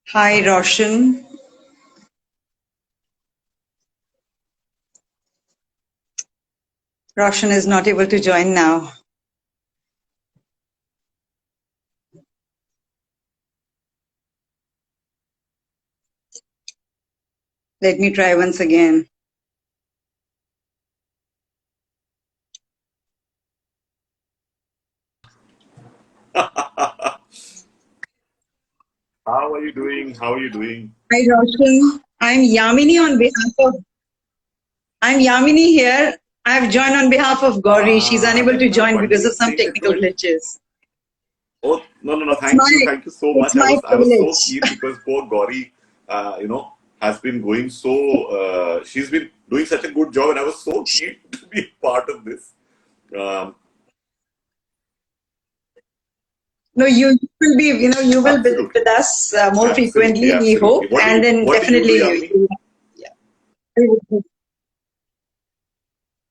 Hi, Roshan. Roshan is not able to join now. Let me try once again. How are you doing? How are you doing? Hi, Roshan. I'm Yamini here. I've joined on behalf of Gauri. She's unable That's to not join because of Bunny some saying that technical no. glitches. Oh no. It's my Thank you so it's much. I my was so privilege. keen because poor Gauri, has been going so. She's been doing such a good job, and I was so keen to be part of this. Um, No, you will be, you will be Absolutely, with us more absolutely, frequently, we absolutely. hope, and then What do you do, definitely Yamini? yeah.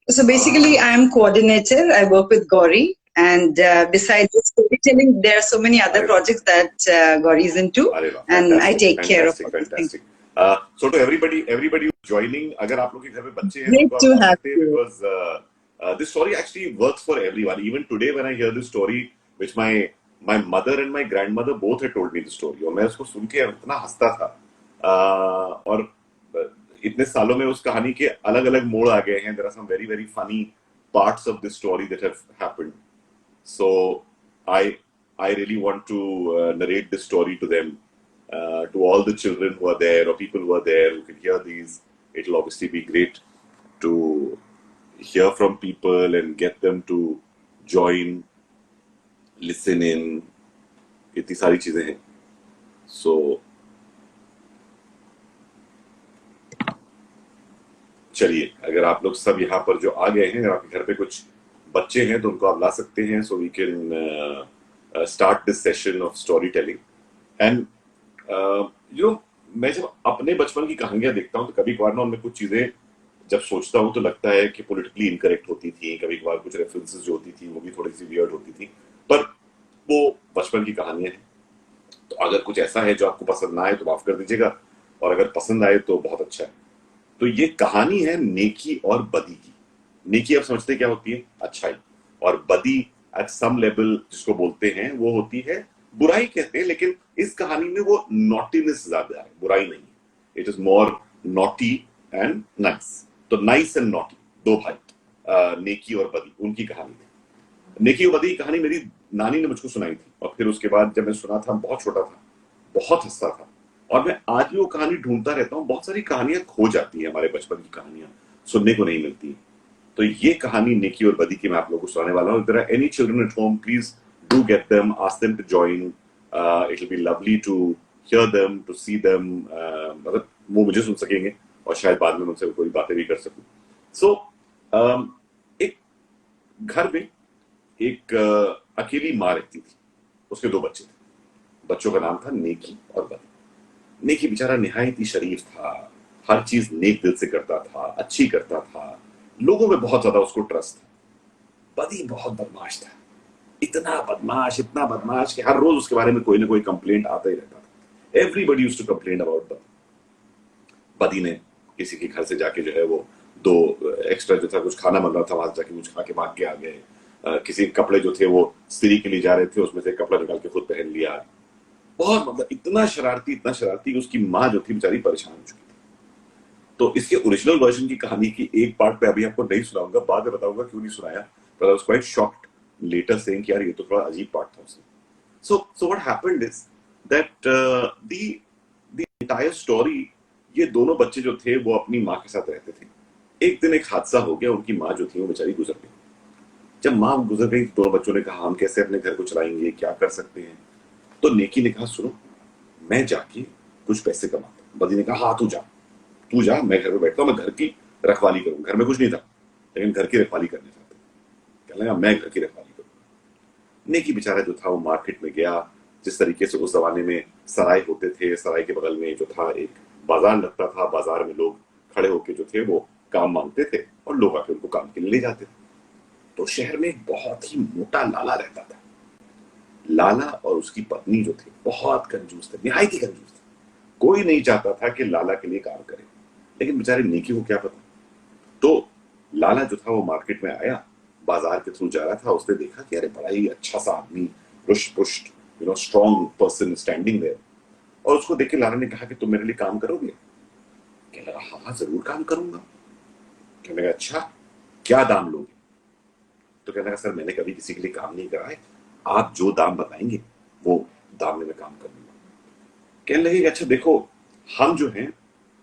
So basically, Ah, I am coordinator. I work with Gauri, and besides the storytelling, there are so many other अरे वाह, projects that Gauri is into, अरे वाह, and I fantastic, take care of fantastic, all these things. fantastic. So to everybody who's joining, अगर आप लोग के घर में बच्चे हैं तो Great उनको आप to ला have सकते हैं you. because this story actually works for everyone. Even today when I hear this story, which my mother and my grandmother both had told me the story, और मैं उसको सुन के इतना हंसता था. और इतने सालों में उस कहानी के अलग अलग मोड़ आ गए हैं. There are some very very funny parts of this story that have happened. So I I really want to narrate this story to them, to all the children who are there or people who are there who can hear these. It'll obviously be great to hear from people and get them to join, listen in. इतनी सारी चीजें हैं. So चलिए, अगर आप लोग सब यहाँ पर जो आ गए हैं, अगर आपके घर पे कुछ बच्चे हैं तो उनको आप ला सकते हैं. So we can start this session of storytelling. And मैं जब अपने बचपन की कहानियां देखता हूँ तो कभी कभार ना उनमें कुछ चीजें जब सोचता हूँ तो लगता है कि पॉलिटिकली इनकरेक्ट होती थी. कभी कभार कुछ रेफरेंसेस जो होती थी वो भी थोड़ी सी वियर्ड होती थी, पर वो बचपन की कहानियां हैं. तो अगर कुछ ऐसा है जो आपको पसंद ना आए तो माफ कर दीजिएगा, और अगर पसंद आए तो बहुत अच्छा है. तो ये कहानी है नेकी और बदी की. नेकी आप समझते क्या होती है? अच्छाई. और बदी एट सम लेवल जिसको बोलते हैं वो होती है बुराई कहते हैं, लेकिन इस कहानी में वो नॉटीनेस ज्यादा है, बुराई नहीं. It is more naughty and nice. तो नाइस एंड नॉटी दो भाई, नेकी और बदी, उनकी कहानी है. नेकी और बदी की कहानी मेरी नानी ने मुझको सुनाई थी, और फिर उसके बाद जब मैं सुना था, बहुत छोटा था, बहुत हंसता था, और मैं आज भी वो कहानी ढूंढता रहता हूँ. बहुत सारी कहानियां खो जाती है, हमारे बचपन की कहानियां सुनने को नहीं मिलती. तो ये कहानी नेकी और बदी की मैं आप लोगों को सुनाने वाला हूँ. If there are any children at home, please do get them, ask them to join. It will be lovely to hear them, to see them. मतलब वो मुझे सुन सकेंगे और शायद बाद में उनसे कोई बातें भी कर सकूं. So एक घर में एक अकेली माँ रहती थी. उसके दो बच्चे थे. बच्चों का नाम था नेकी और बदी. नेकी बेचारा निहायत ही शरीफ था, हर चीज नेक दिल से करता था, अच्छी करता था, लोगों में बहुत ज्यादा उसको ट्रस्ट था. बदी बहुत बदमाश था, इतना बदमाश कि हर रोज उसके बारे में कोई ना कोई कंप्लेंट आता ही रहता था. Everybody used to complain about बदी. बदी ने किसी के घर से जाके जो है वो दो एक्स्ट्रा जो था कुछ खाना बन रहा था, वहां जाके कुछ खा के भाग के आ गए. किसी कपड़े जो थे वो स्त्री के लिए जा रहे थे, उसमें से कपड़ा निकाल के खुद पहन लिया. बहुत मतलब इतना शरारती उसकी माँ जो थी बेचारी परेशान हो चुकी थी. तो इसके ओरिजिनल वर्जन की कहानी की एक पार्ट पे अभी आपको नहीं सुनाऊंगा, बाद में बताऊंगा क्यों नहीं सुनाया. But I was quite shocked later saying कि यार ये तो थोड़ा अजीब पार्ट था उसमें. So what happened is that the entire story, ये दोनों बच्चे जो थे वो अपनी माँ के साथ रहते थे. एक दिन एक हादसा हो गया, उनकी माँ जो थी वो बेचारी गुजर गई. जब माँ गुजर गई, दोनों बच्चों ने कहा हम कैसे अपने घर को चलाएंगे, क्या कर सकते हैं. तो नेकी ने कहा सुनो, मैं जाके कुछ पैसे कमाता हूं. बदी ने कहा हाँ तू जा, मैं घर में बैठता हूं, मैं घर की रखवाली करूँ। घर में कुछ नहीं था लेकिन घर की रखवाली करने चाहते। कहने लगा मैं घर की रखवाली करूँ। नेकी बेचारा जो था वो मार्केट में गया। जिस तरीके से उस जमाने में सराय होते थे, सराय के बगल में जो था एक बाजार लगता था, बाजार में लोग खड़े होके जो थे वो काम मांगते थे और लोग आके उनको काम के लिए ले जाते थे। तो शहर में एक बहुत ही मोटा लाला रहता था। लाला और उसकी पत्नी जो थी बहुत कंजूस थे, निहायत ही कंजूस थे। कोई नहीं चाहता था कि लाला के लिए काम करे, लेकिन बेचारे नेकी को क्या पता। तो लाला जो था वो मार्केट में आया, बाजार के थ्रू जा रहा था। उसने देखा कि अरे बड़ा ही अच्छा सा आदमी, रुष्ट पुष्ट, स्ट्रॉन्ग पर्सन स्टैंडिंग देयर। और उसको देख के लाला ने कहा कि तुम मेरे लिए काम करोगे? कहने लगा हाँ हाँ जरूर काम करूंगा। कहने लगा अच्छा क्या दाम लोगे? तो कहने लगा सर मैंने कभी किसी के लिए काम नहीं करा है, आप जो दाम बताएंगे वो दाम में मैं काम कर लूंगा। कहने लगे अच्छा देखो, हम जो हैं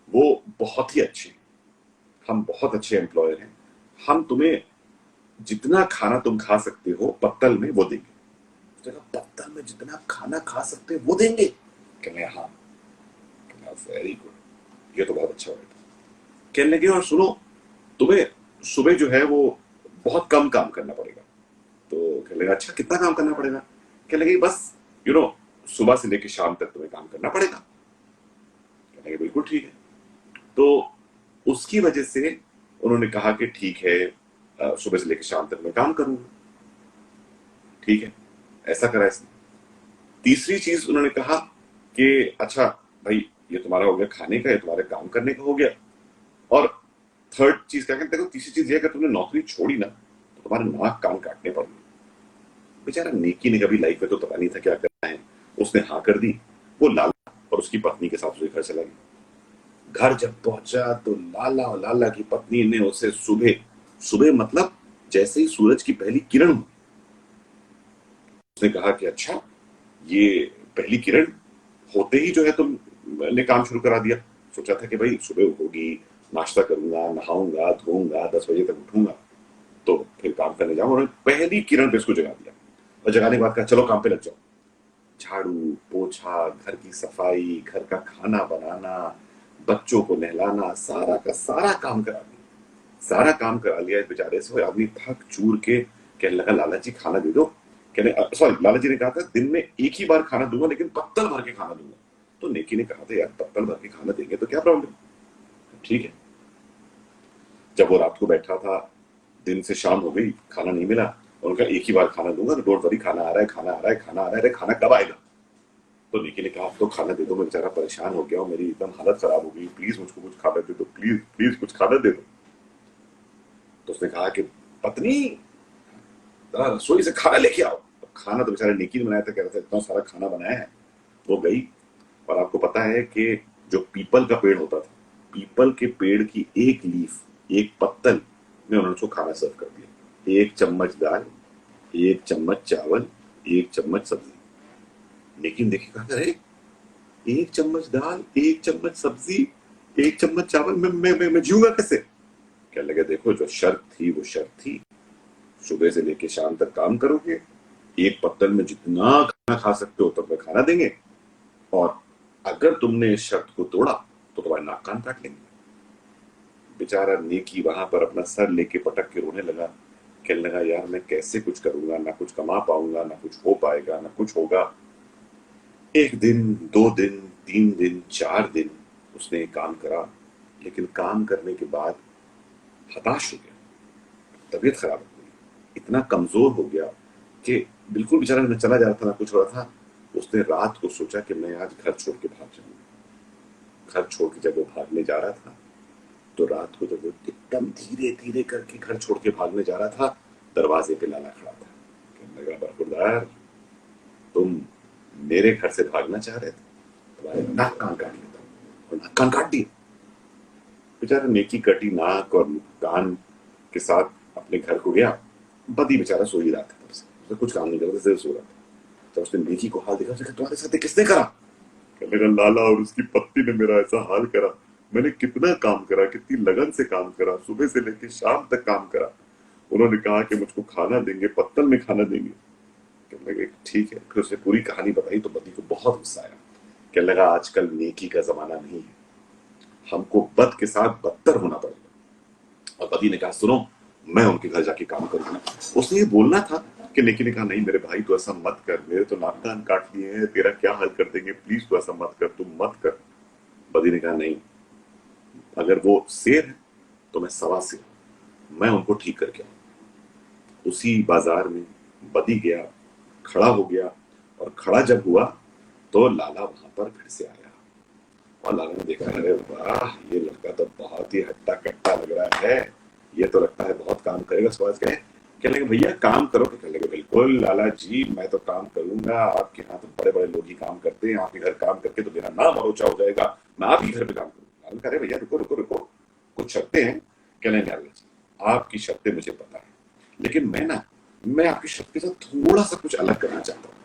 वो बहुत ही अच्छे हैं, हम बहुत अच्छे एम्प्लॉयर हैं, हम तुम्हें जितना खाना तुम खा सकते हो पत्तल में वो देंगे। तो कहा पत्तल में जितना खाना खा सकते हो वो देंगे? कहने लगे हाँ। वेरी गुड, ये तो बहुत अच्छा है। कहने लगे और सुनो, तुम्हें सुबह जो है वो बहुत कम काम करना पड़ेगा। तो कहने लगा अच्छा कितना काम करना पड़ेगा? कहने लगे बस सुबह से लेकर शाम तक तुम्हें काम करना पड़ेगा। कहने लगे बिल्कुल ठीक है। तो उसकी वजह से उन्होंने कहा कि ठीक है, सुबह से लेकर शाम तक मैं काम करूंगा। ठीक है, ऐसा करा इसने। तीसरी चीज उन्होंने कहा कि अच्छा भाई ये तुम्हारा हो गया खाने का, ये तुम्हारे काम करने का हो गया। और थर्ड चीज क्या कहते हैं, तीसरी चीज ये अगर तुमने नौकरी छोड़ी ना तो तुम्हारे नाक कान काटने पड़ेंगे। बेचारा नेकी ने कभी लाइफ में तो पता नहीं था क्या करना है, उसने हाँ कर दी। वो लाला और उसकी पत्नी के साथ उसके घर चला गया। घर जब पहुंचा तो लाला और लाला की पत्नी ने उसे सुबह सुबह मतलब जैसे ही सूरज की पहली किरण हुई, उसने कहा कि अच्छा ये पहली किरण होते ही जो है तुमने काम शुरू करा दिया। सोचा था कि भाई सुबह होगी, नाश्ता करूंगा, नहाऊंगा, धोऊंगा, 10 बजे तक उठूंगा तो फिर काम करने जाऊंगा। उन्होंने पहली किरण पे इसको जगा दिया और जगाने के बाद कहा चलो काम पे लग जाओ। झाड़ू पोछा, घर की सफाई, घर का खाना बनाना, बच्चों को नहलाना, सारा का सारा काम करा दिया। सारा काम करा लिया इस बेचारे से। आदमी थक चूर के कहने लगा लाला जी खाना दे दो। कहने सॉरी, लाला जी ने कहा था दिन में एक ही बार खाना दूंगा लेकिन पत्तल भर के खाना दूंगा। तो नेकी ने कहा था यार पत्तल भर के खाना देंगे तो क्या प्रॉब्लम? ठीक है। जब वो रात को बैठा था, दिन से शाम हो गई, खाना नहीं मिला, उनका एक ही बार खाना दूंगा तो डोंट वरी, खाना आ रहा है, खाना आ रहा है, खाना आ रहा है, अरे खाना कब आएगा? तो निकी ने कहा तो खाना दे दो, मैं बेचारा परेशान हो गया हूँ, मेरी एकदम हालत खराब हो गई, प्लीज मुझको कुछ खाना दे दो, प्लीज प्लीज कुछ खाना दे दो। तो उसने कहा कि पत्नी जरा रसोई से खाना लेके आओ। तो खाना तो बेचारे निकी ने बनाया था, कह रहा था इतना सारा खाना बनाया है। वो गई और आपको पता है कि जो पीपल का पेड़ होता था, पीपल के पेड़ की एक लीफ, एक पत्तल में उन्होंने उसको खाना सर्व कर दिया। 1 चम्मच दाल, 1 चम्मच चावल, 1 चम्मच सब्जी। लेकिन देखिए कहा अरे 1 चम्मच दाल, 1 चम्मच सब्जी, 1 चम्मच चावल, मैं जीऊंगा कैसे? कहने लगे देखो जो शर्त थी वो शर्त थी, सुबह से लेके शाम तक काम करोगे, एक पत्तल में जितना खाना खा सकते हो तब खाना देंगे, और अगर तुमने इस शर्त को तोड़ा तो तुम्हारे नाक कान काट लेंगे। बेचारा नेकी वहां पर अपना सर लेके पटक के रोने लगा। कहने लगा यार मैं कैसे कुछ करूंगा, ना कुछ कमा पाऊंगा, ना कुछ हो पाएगा, ना कुछ होगा। 1 दिन, 2 दिन, 3 दिन, 4 दिन उसने काम करा, लेकिन काम करने के बाद हताश हो गया, तबीयत खराब हो गई, इतना कमजोर हो गया कि बिल्कुल बेचारा न चला जा रहा था ना कुछ हो रहा था। उसने रात को सोचा कि मैं आज घर छोड़ के भाग जाऊंगा। घर छोड़ के जब वो भागने जा रहा था तो रात को जब वो एकदम धीरे धीरे करके घर छोड़ के भागने जा रहा था, दरवाजे पे लाला खड़ा था। कहने लगा बरखुरदार, तुम मेरे घर से भागना चाह रहे थे, तुम्हारे नाक कान काट लेता हूं। और नाक कान काट दिए। बेचारा नेकी कटी नाक और कान के साथ अपने घर को गया। बदी बेचारा सो ही रहा था, तब से उसने कुछ काम नहीं करता, सिर्फ सो रहा था। जब उसने नेकी को हाल देखा, उसने कहा तुम्हारे साथ ये किसने करा? कहने लगा लाला और उसकी पत्नी ने मेरा ऐसा हाल करा। मैंने कितना काम करा, कितनी लगन से काम करा, सुबह से लेकर शाम तक काम करा। उन्होंने कहा कि मुझको खाना देंगे, पत्तल में खाना देंगे। कहने लगे ठीक है। फिर उसने पूरी कहानी बताई तो बदी को बहुत गुस्सा आया। कहने लगा आजकल नेकी का जमाना नहीं है, हमको बद के साथ बदतर होना पड़ेगा। और पति ने कहा सुनो मैं उनके घर जाके काम करूंगा। उसने ये बोलना था कि नेकी ने कहा नहीं मेरे भाई तू ऐसा मत कर, मेरे तो नाक कान काट लिए हैं, तेरा क्या हल कर देंगे, प्लीज तू ऐसा मत कर, तू मत कर। बदी ने कहा नहीं, अगर वो शेर है तो मैं सवा शेर, मैं उनको ठीक करके आऊं। उसी बाजार में बदी गया, खड़ा हो गया, और खड़ा जब हुआ तो लाला वहां पर फिर से आया। और लाला ने देखा अरे वाह ये लड़का तो बहुत ही हट्टा कट्टा लग रहा है, ये तो लगता है बहुत काम करेगा। समझ गए, कहने लगे भैया काम करो। कहने लगे बिल्कुल लाला जी मैं तो काम करूंगा, आपके यहाँ तो बड़े बड़े लोग ही काम करते हैं, आपके घर काम करके तो मेरा नाम और ऊंचा हो जाएगा, मैं आपके घर पे काम करूंगा। लाला कह भैया रुको रुको रुको, कुछ शर्तें हैं। कहने लाला जी आपकी शर्तें मुझे पता है, लेकिन मैं आपकी शर्त के साथ थोड़ा सा कुछ अलग करना चाहता हूँ।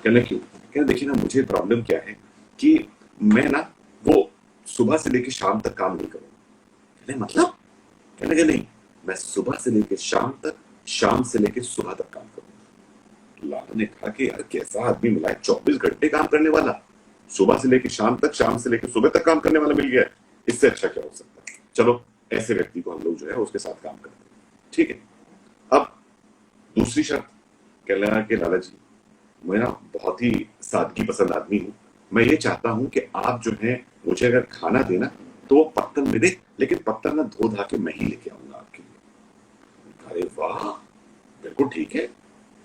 कहने क्यों? कहने देखिए ना मुझे प्रॉब्लम क्या है कि मैं ना वो सुबह से लेकर शाम तक काम नहीं करूंगा। कहने मतलब? कहने लगे नहीं, मैं सुबह से लेकर शाम तक, शाम से लेकर सुबह तक काम करूंगा। लाला ने कहा कि यार कैसा आदमी मिला है, 24 घंटे काम करने वाला, सुबह से लेकर शाम तक, शाम से लेकर सुबह तक काम करने वाला मिल गया है, इससे अच्छा क्या हो सकता है। चलो ऐसे व्यक्ति को हम लोग जो है उसके साथ काम करते हैं, ठीक है। अब दूसरी शर्त, कह लगा कि लाला जी मैं ना बहुत ही सादगी पसंद आदमी हूं, मैं ये चाहता हूं कि आप जो है मुझे अगर खाना देना तो वो पत्तल में दे, लेकिन पत्तल ना धो धा के मैं ही लेके आऊंगा आपके लिए। अरे वाह बिल्कुल ठीक है,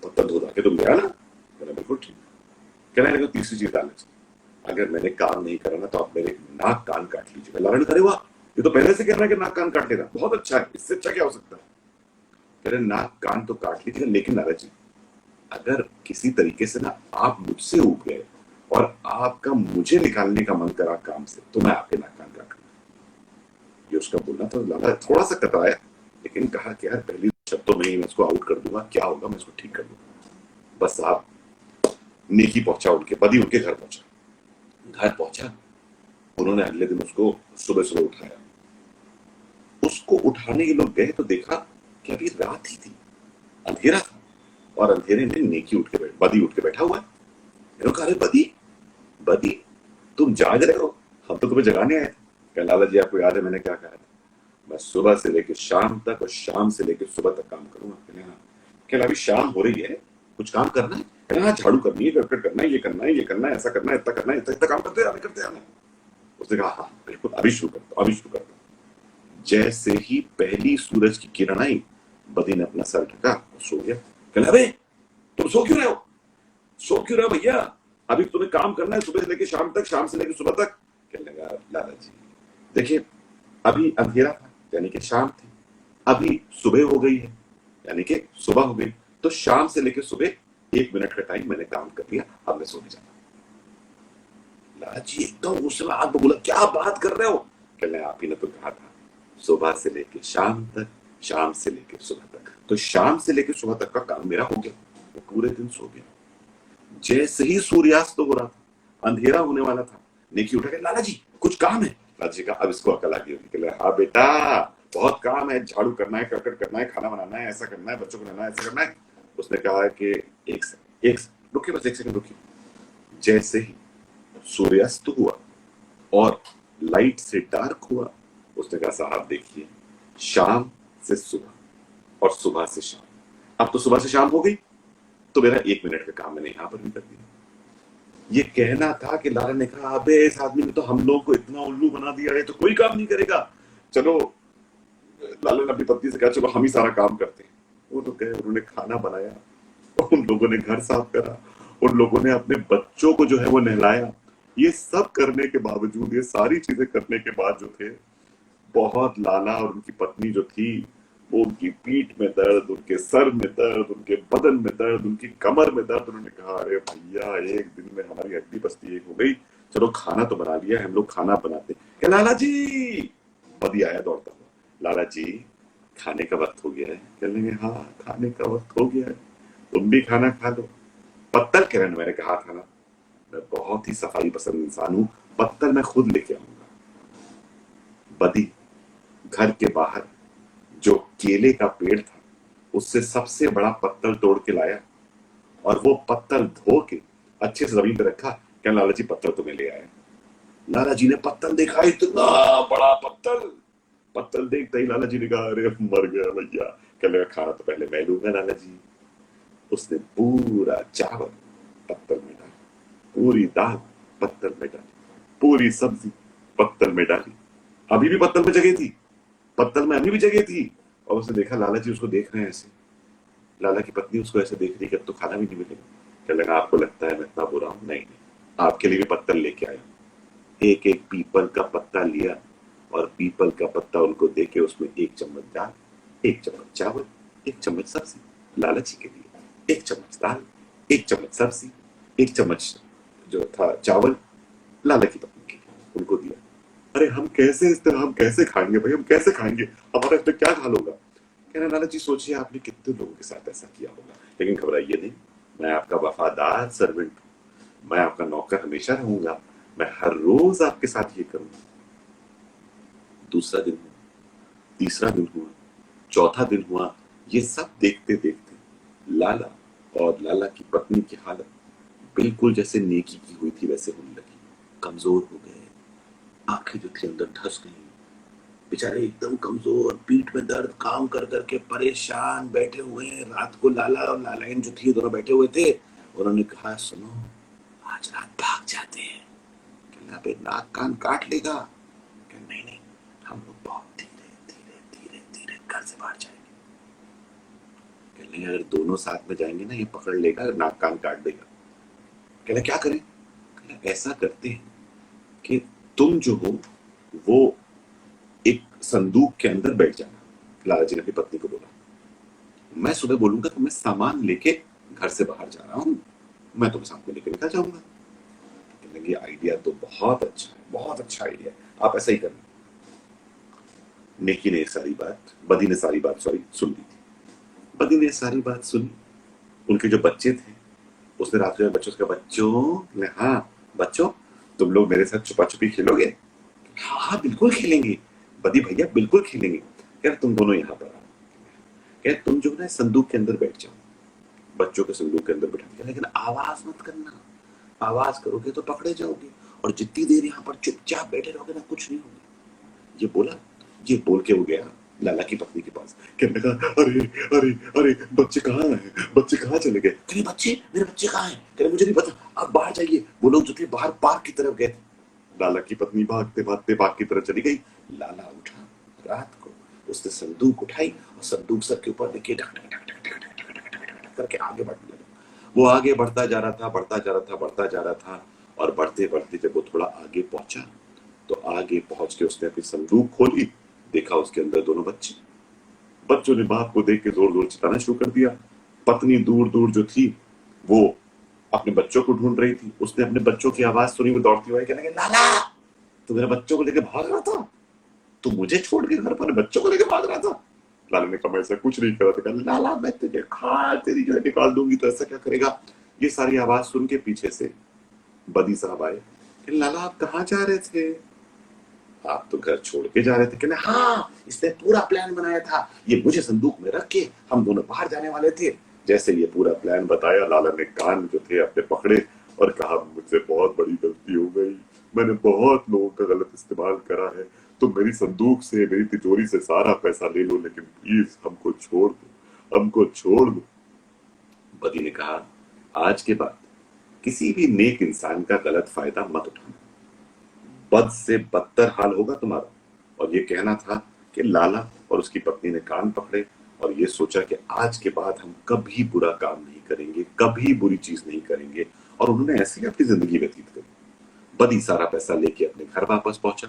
पत्तल धो धा के तुम ले आना। मैंने बिल्कुल ठीक। कहने लगा तीसरी चीज लाला जी, अगर मैंने काम नहीं करा ना तो आप मेरे नाक कान काट लीजिएगा। लाला ने कहा वाह ये तो पहले से कह रहा है कि नाक कान काट लेना, बहुत अच्छा है, इससे अच्छा क्या हो सकता है। कह रहे नाक कान तो काट लीजिएगा, लेकिन लाला जी अगर किसी तरीके से ना आप मुझसे उठ गए और आपका मुझे निकालने का मन करा काम से, तो मैं आपके नाक कान काटूंगा। ये उसका बोलना था। लाला थोड़ा सा कतराया, लेकिन कहा कि यार पहली शब्दों में ही मैं इसको आउट कर दूंगा, क्या होगा मैं इसको ठीक कर दूंगा। बस आप नेकी पहुंचा उनके, बदी उनके घर पहुंचा। घर पहुंचा, उन्होंने अगले दिन उसको सुबह सुबह उठाया। उसको उठाने ये लोग गए तो देखा कि अभी रात ही थी, अंधेरा था, और अंधेरे में नेकी उठ के बदी उठ के बैठा हुआ है। कहा अरे बदी बदी तुम जाग रहे हो, हम तो तुम्हें जगाने आए थे। लाला जी आपको याद है मैंने क्या कहा था, मैं सुबह से लेकर शाम तक और शाम से लेकर सुबह तक काम करूंगा। कहला अभी शाम हो रही है, कुछ काम करना है? कहना झाड़ू करनी है, करकट करना है, ये करना है, ये करना है, ऐसा करना है, इतना करना है, इतना काम करते आना। उसने कहा हाँ बिल्कुल अभी शुरू करता हूँ, अभी शुरू करता हूँ। जैसे ही पहली सूरज की किरण आई, बदी ने अपना सर ढका और सो गया। कहला अबे तुम सो क्यों रहे हो, सो क्यों रहे हो भैया, अभी तुम्हें काम करना है सुबह से लेकर शाम तक, शाम से लेकर सुबह तक। कहने लगा लाला जी देखिए अभी अंधेरा था यानी कि शाम थी, अभी सुबह हो गई है यानी कि सुबह हो गई, तो शाम से लेकर सुबह 1 मिनट का टाइम मैंने काम कर लिया, अब मैं सोने जाता हूं। लाला जी एकदम गुस्से में हाथ में बोला क्या बात कर रहे हो। कहने आप ही ने तो कहा था सुबह से लेकर शाम तक, शाम से लेकर सुबह तक, तो शाम से लेकर सुबह तक का काम मेरा हो गया, वो पूरे दिन सो गया। जैसे ही सूर्यास्त हो रहा था, अंधेरा होने वाला था, नेकी उठा के लाला जी कुछ काम है। लाला जी का अब इसको अकल आ गई होगी, हाँ बेटा बहुत काम है, झाड़ू करना है, करकट करना है, खाना बनाना है, ऐसा करना है, बच्चों को लाना है, ऐसा करना है। उसने कहा कि एक सेकंड रुकिए, बस 1 सेकंड रुकिए। जैसे ही सूर्यास्त हुआ और लाइट से डार्क हुआ, उसने कहा साहब देखिए शाम से सुबह और सुबह से शाम, अब तो सुबह से शाम हो गई, तो मेरा 1 मिनट का काम मैंने यहां पर भी कर दिया। ये कहना था कि लाला ने कहा अबे इस आदमी ने तो हम लोग को इतना उल्लू बना दिया है, तो कोई काम नहीं करेगा। चलो लाला ने अपनी पत्नी से कहा चलो हम ही सारा काम करते हैं। वो तो गए, उन्होंने खाना बनाया, उन लोगों ने घर साफ करा, उन लोगों ने अपने बच्चों को जो है वो नहलाया। ये सब करने के बावजूद, ये सारी चीजें करने के बाद जो थे, बहुत लाला और उनकी पत्नी जो थी वो उनकी पीठ में दर्द, उनके सर में दर्द, उनके बदन में दर्द, उनकी कमर में दर्द। उन्होंने कहा अरे भैया एक दिन में हमारी हड्डी बस्ती एक हो गई, चलो खाना तो बना लिया, हम लोग खाना बनाते। क्या लाला जी, बदी आया दौड़ता हुआ, लाला जी खाने का वक्त हो गया है। कहने लगे हाँ खाने का वक्त हो गया है, तुम भी खाना खा लो। पत्तल किरण मैंने कहा था ना, मैं बहुत ही सफाई पसंद इंसान हूं, पत्तल मैं खुद लेके आऊंगा। बदी घर के बाहर जो केले का पेड़ था उससे सबसे बड़ा पत्तल तोड़ के लाया, और वो पत्तल धो के अच्छे से जमीन पे रखा। क्या लाला जी पत्तल तुम्हें ले आया। लाला जी ने पत्तल देखा, इतना बड़ा पत्तल, पत्तल देखते ही लाला जी ने कहा, अरे मर गया भैया। कहने लगा, खाना तो पहले मैं लूंगा लाला जी। उसने पूरा चावल पत्तल में डाला, पूरी दाल पत्तल में डाली, पूरी सब्जी पत्तल में डाली। अभी भी पत्तल में जगह थी, पत्तल में अभी भी जगह थी। और उसने देखा लाला जी उसको देख रहे हैं ऐसे। लाला की पत्नी उसको ऐसे देख रही कि अब तो खाना भी नहीं मिलेगा। कहने लगा, आपको लगता है मैं इतना बुरा हूं? नहीं नहीं, आपके लिए भी पत्तल लेके आया। एक एक पीपल का पत्ता लिया और पीपल का पत्ता उनको देके उसमें एक चम्मच दाल, एक चम्मच चावल, एक चम्मच सब्जी लाला जी के लिए, एक चम्मच दाल, एक चम्मच सब्जी, एक चम्मच जो था चावल लाला की पत्नी के लिए उनको दिया। अरे हम कैसे इस तरह, हम कैसे खाएंगे भाई, हम कैसे खाएंगे, हमारा इसमें क्या हाल होगा। कहना, लाला जी सोचिए आपने कितने लोगों के साथ ऐसा किया होगा, लेकिन घबराइए नहीं, मैं आपका वफादार सर्वेंट हूं, मैं आपका नौकर हमेशा रहूंगा, मैं हर रोज आपके साथ ये करूंगा। दूसरा दिन हुआ, तीसरा दिन हुआ, चौथा दिन हुआ। ये सब देखते देखते लाला और लाला की पत्नी की हालत बिल्कुल जैसे नेकी की हुई थी वैसे होने लगी। कमजोर हो गए, आंखें जो थी अंदर धस गई, बेचारे एकदम कमजोर, पीठ में दर्द, काम कर करके परेशान बैठे हुए हैं। रात को लाला और लालाइन जो थी दोनों बैठे हुए थे। उन्होंने कहा, सुनो आज रात भाग जाते हैं। कहना, बे नाक कान काट लेगा। कहना, नहीं नहीं, हम लोग बहुत धीरे धीरे धीरे धीरे घर से बाहर जाएंगे। कहने, अगर दोनों साथ में जाएंगे ना, ये पकड़ लेगा, नाक कान काट देगा। कहना, क्या करें? कहना, ऐसा करते हैं कि तुम जो हो वो एक संदूक के अंदर बैठ जाना। लाला जी ने अपनी पत्नी को बोला, मैं सुबह बोलूंगा कि मैं सामान लेके घर से बाहर जा रहा हूं, मैं तुम्हें साथ में लेकर निकल जाऊंगा। कहने लगी, आइडिया तो बहुत अच्छा है, बहुत अच्छा आइडिया है, आप ऐसा ही करना। नेकी ने सारी बात, बदी ने सारी बात सॉरी सुन ली थी। बदी ने सारी बात सुनी। उनके जो बच्चे थे, उसने रात में बच्चों से कहा, बच्चों, हाँ बच्चों, तुम लोग मेरे साथ छुपा छुपी खेलोगे? हाँ हाँ बिल्कुल खेलेंगे बदी भैया, बिल्कुल खेलेंगे। यार तुम दोनों यहाँ पर आओ। क्या तुम जो ना संदूक के अंदर बैठ जाओ। बच्चों के संदूक के अंदर बैठा दिया, लेकिन आवाज मत करना, आवाज करोगे तो पकड़े जाओगे, और जितनी देर यहाँ पर चुपचाप बैठे रहोगे ना, कुछ नहीं होगा। ये बोला, ये बोल के वो गया लाला की पत्नी के पास। कहने लगा, अरे अरे अरे बच्चे कहाँ हैं, बच्चे कहाँ चले गए? कहने, बच्चे, मेरे बच्चे कहाँ हैं? कहने, मुझे नहीं पता, आप बाहर जाइए। वो लोग जो थे बाहर पार्क की तरफ गए थे। लाला की पत्नी भागते भागते पार्क की तरफ चली गई। लाला उठा, रात को उसने संदूक उठाई और संदूक सर के ऊपर लेके ढक ढक ढक ढक ढक ढक ढक ढक ढक ढक करके आगे बढ़ने लगा। वो आगे बढ़ता जा रहा था, बढ़ता जा रहा था, बढ़ता जा रहा था, और बढ़ते बढ़ते जब वो थोड़ा आगे पहुंचा, तो आगे पहुंच के उसने अपनी संदूक खोली, देखा उसके अंदर दोनों बच्चे। बच्चों ने बाप को देख के जोर जोर चिल्लाना शुरू कर दिया। पत्नी दूर दूर जो थी वो अपने बच्चों को ढूंढ रही थी। उसने अपने बच्चों की आवाज सुनी, वो दौड़ती हुई कहने लगी, लाला तू मेरे बच्चों को लेके भाग रहा था, तू मुझे छोड़ के घर पर बच्चों को लेके भाग रहा था। लाला ने कहा, मैं ऐसा कुछ नहीं करा था। कहा, लाला मैं तुझे खा तेरी जो है निकाल दूंगी, तो ऐसा क्या करेगा? ये सारी आवाज सुन के पीछे से बदी साहब आए कि लाला आप कहाँ जा रहे थे? आप तो घर छोड़ के जा रहे थे। कहने, हाँ इसने पूरा प्लान बनाया था, ये मुझे संदूक में रख के हम दोनों बाहर जाने वाले थे। जैसे ये पूरा प्लान बताया, लाला ने कान जो थे अपने पकड़े और कहा, मुझसे बहुत बड़ी गलती हो गई, मैंने बहुत लोगों का गलत इस्तेमाल करा है, तुम मेरी संदूक से, मेरी तिजोरी से सारा पैसा ले लो, लेकिन प्लीज हमको छोड़ दो, हमको छोड़ दो। बदी ने कहा, आज के बाद किसी भी नेक इंसान का गलत फायदा मत उठाना, बद से बदतर हाल होगा तुम्हारा। और ये कहना था कि लाला और उसकी पत्नी ने कान पकड़े और ये सोचा कि आज के बाद हम कभी बुरा काम नहीं करेंगे, कभी बुरी चीज नहीं करेंगे, और उन्होंने ऐसे ही अपनी जिंदगी व्यतीत करी। बदी सारा पैसा लेके अपने घर वापस पहुंचा।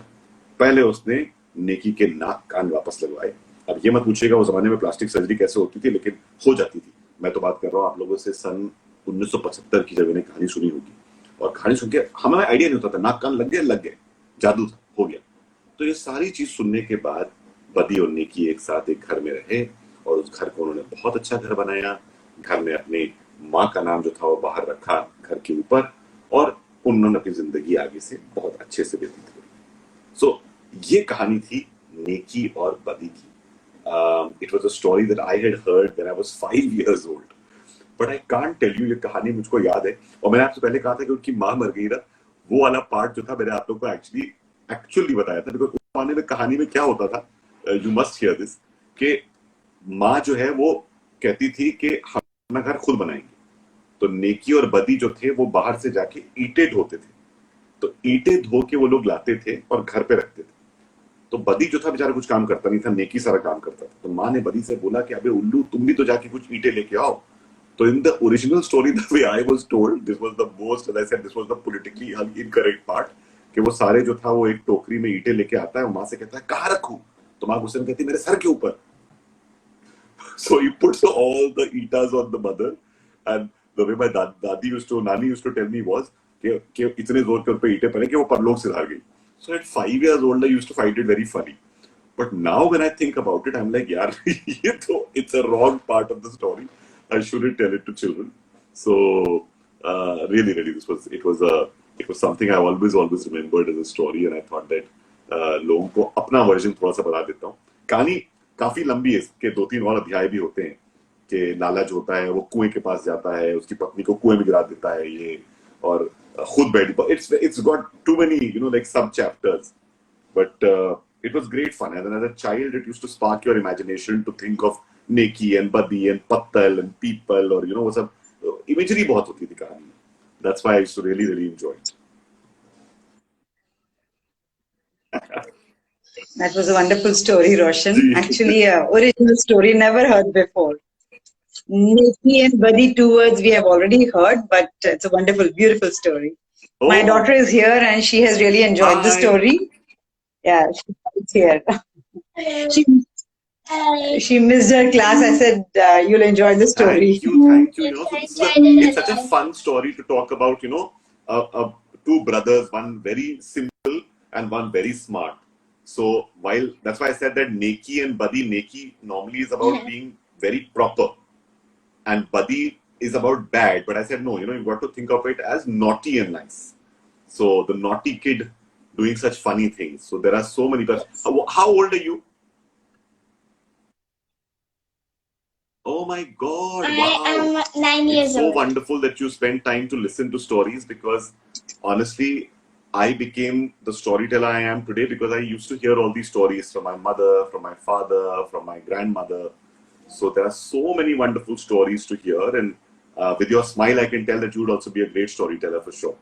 पहले उसने नेकी के नाक कान वापस लगवाए। अब ये मत पूछिएगा उस जमाने में प्लास्टिक सर्जरी कैसे होती थी, लेकिन हो जाती थी। मैं तो बात कर रहा हूँ आप लोगों से सन 1975 की, जब मैंने कहानी सुनी होगी, और कहानी सुन के हमें आइडिया नहीं होता था, नाक कान लग गए, जादू था, हो गया। तो ये सारी चीज सुनने के बाद बदी और नेकी एक साथ एक घर में रहे, और उस घर को उन्होंने बहुत अच्छा घर बनाया। घर में अपनी माँ का नाम जो था वो बाहर रखा घर के ऊपर, और उन्होंने अपनी जिंदगी आगे से बहुत अच्छे से व्यतीत करी। सो ये कहानी थी नेकी और बदी की। It was a story that I had heard when I was 5 years old, but I can't tell you. ये कहानी मुझको याद है, और मैंने आपसे पहले कहा था कि उनकी माँ मर गई ना, वो वाला पार्ट जो था मैंने आप लोग को एक्चुअली बताया था। बिकॉज उस जमाने में कहानी में क्या होता था, यू मस्ट हियर दिस, कि माँ जो है वो कहती थी कि हम अपना घर खुद बनाएंगे। तो नेकी और बदी जो थे वो बाहर से जाके ईंटें ढोते थे, तो ईंटें धो के वो लोग लाते थे और घर पे रखते थे। तो बदी जो था बेचारा कुछ काम करता नहीं था, नेकी सारा काम करता था। तो माँ ने बदी से बोला कि अबे उल्लू, तुम भी तो जाके कुछ ईंटें लेके आओ। तो in the original story the way I was told, this was the most, as I said, this was the politically incorrect part, कि वो सारे जो था वो एक टोकरी में ईंटें लेके आता है और माँ से कहता है कहाँ रखूं? तो माँ गुस्से में कहती है मेरे सर के ऊपर। So he puts all the itas on the mother, and the way my nani used to tell me was कि इतने जोर के उन पे ईंटें पड़े कि वो परलोक से हार गई. So at 5 years old, I used to find it very funny. But now when I think about it, I'm like, यार ये तो it's a wrong part of the story. I shouldn't tell it to children. So really, it was something I always remembered as a story, and I thought that लोगों को अपना version थोड़ा सा बता देता हूँ. कहानी काफी लंबी है, इसके 2-3 और अध्याय भी होते हैं कि लाला जो होता है वो कुएं के पास जाता है, उसकी पत्नी को कुएं में गिरा देता है ये, और खुद बैठ, it's got too many like sub chapters, but it was great fun, and as a child it used to spark your imagination to think of neki and badi and pattal and people, or वो सब imagery बहुत होती थी कहानी में. That's why I used to really enjoy it. That was a wonderful story, Roshan. Actually, original story never heard before. Neki and Badi, 2 words we have already heard, but it's a wonderful, beautiful story. Oh. My daughter is here and she has really enjoyed the story. Yeah, she's here. She missed her class. I said, you'll enjoy the story. Thank you. It's such a fun story to talk about, 2 brothers, one very simple and one very smart. So while that's why I said that neki and badi, neki normally is about being very proper, and badi is about bad. But I said no, you've got to think of it as naughty and nice. So the naughty kid doing such funny things. So there are so many. How old are you? Oh my God! Wow. I am 9 years old. So wonderful that you spend time to listen to stories, because honestly, I became the storyteller I am today because I used to hear all these stories from my mother, from my father, from my grandmother. So there are so many wonderful stories to hear, and with your smile, I can tell that you would also be a great storyteller for sure.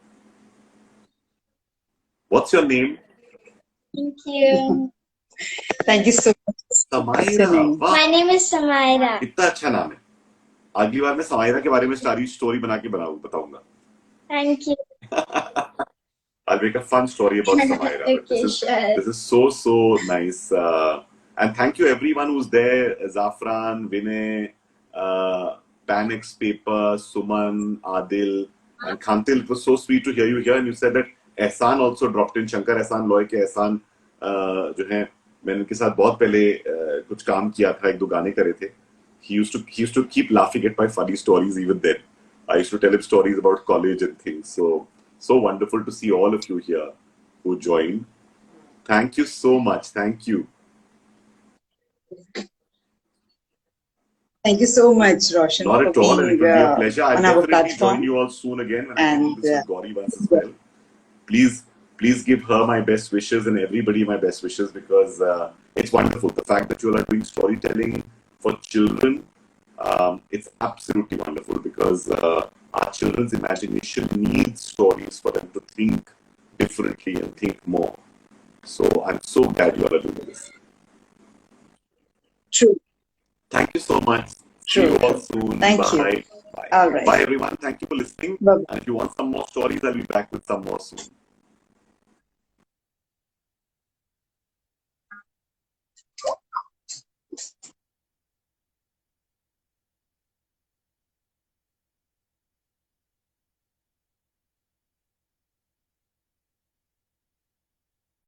What's your name? Thank you. Thank you so much. Samaira. My name is Samaira. इतना अच्छा नाम है. अगली बार मैं समायरा के बारे में सारी स्टोरी बना के बताऊंगा. Thank you. I'll make a fun story about Samaira. Okay, sure. This is so nice. And thank you everyone who's there. Zafran, Vinay, Panex Paper, Suman, Adil, and Khantil. It was so sweet to hear you here. And you said that Ehsan also dropped in. Shankar Ehsan Loy के Ehsan जो है, मैंने उनके साथ बहुत पहले कुछ काम किया था, 1-2 गाने करे थे. He used to keep laughing at my funny stories even then. I used to tell him stories about college and things. So wonderful to see all of you here who joined. Thank you so much. Thank you. Thank you so much, Roshan. Not at all. And it will be a pleasure. I'll definitely join you all soon again. And I will do this with Gauri once as well. Please give her my best wishes and everybody my best wishes, because it's wonderful. The fact that you all are doing storytelling for children, it's absolutely wonderful, because our children's imagination needs stories for them to think differently and think more. So I'm so glad you all are doing this. True. Thank you so much. True. See you all soon. Thank Bye. you. Bye. All right. Bye everyone. Thank you for listening. Bye. And if you want some more stories, I'll be back with some more soon.